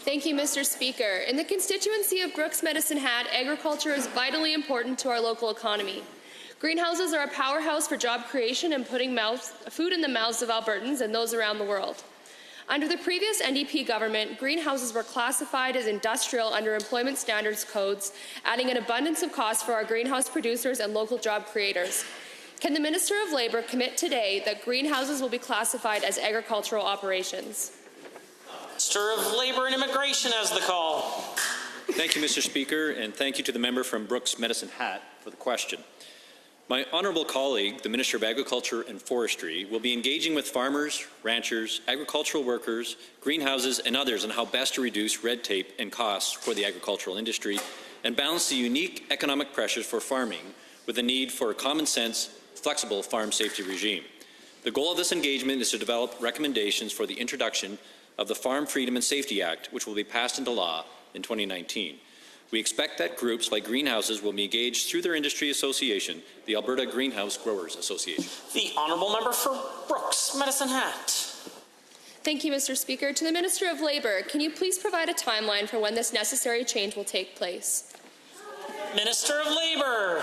Thank you, Mr. Speaker. In the constituency of Brooks Medicine Hat, agriculture is vitally important to our local economy. Greenhouses are a powerhouse for job creation and putting food in the mouths of Albertans and those around the world. Under the previous NDP government, greenhouses were classified as industrial under employment standards codes, adding an abundance of costs for our greenhouse producers and local job creators. Can the Minister of Labour commit today that greenhouses will be classified as agricultural operations? Minister of Labour and Immigration has the call. Thank you, Mr. Speaker, and thank you to the member from Brooks Medicine Hat for the question. My honourable colleague, the Minister of Agriculture and Forestry, will be engaging with farmers, ranchers, agricultural workers, greenhouses and others on how best to reduce red tape and costs for the agricultural industry and balance the unique economic pressures for farming with the need for a common-sense, flexible farm safety regime. The goal of this engagement is to develop recommendations for the introduction of the Farm Freedom and Safety Act, which will be passed into law in 2019. We expect that groups like greenhouses will be engaged through their industry association, the Alberta Greenhouse Growers Association. The honourable member for Brooks Medicine Hat. Thank you, Mr. Speaker. To the Minister of Labour, can you please provide a timeline for when this necessary change will take place? Minister of Labour.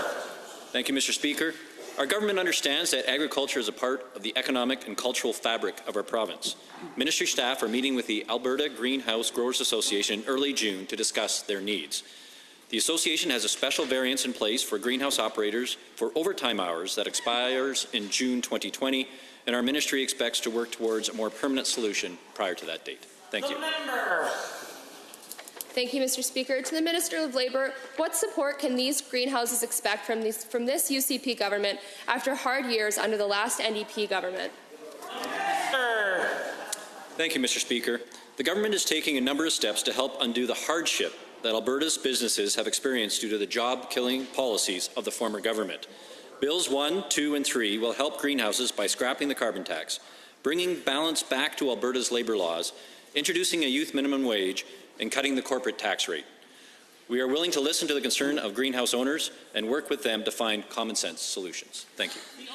Thank you, Mr. Speaker. Our government understands that agriculture is a part of the economic and cultural fabric of our province. Ministry staff are meeting with the Alberta Greenhouse Growers Association in early June to discuss their needs. The association has a special variance in place for greenhouse operators for overtime hours that expires in June 2020, and our ministry expects to work towards a more permanent solution prior to that date. Thank you. Thank you, Mr. Speaker. To the Minister of Labour, what support can these greenhouses expect from this UCP government after hard years under the last NDP government? Thank you, Mr. Speaker. The government is taking a number of steps to help undo the hardship that Alberta's businesses have experienced due to the job-killing policies of the former government. Bills 1, 2 and 3 will help greenhouses by scrapping the carbon tax, bringing balance back to Alberta's labour laws, introducing a youth minimum wage, and cutting the corporate tax rate. We are willing to listen to the concern of greenhouse owners and work with them to find common sense solutions. Thank you.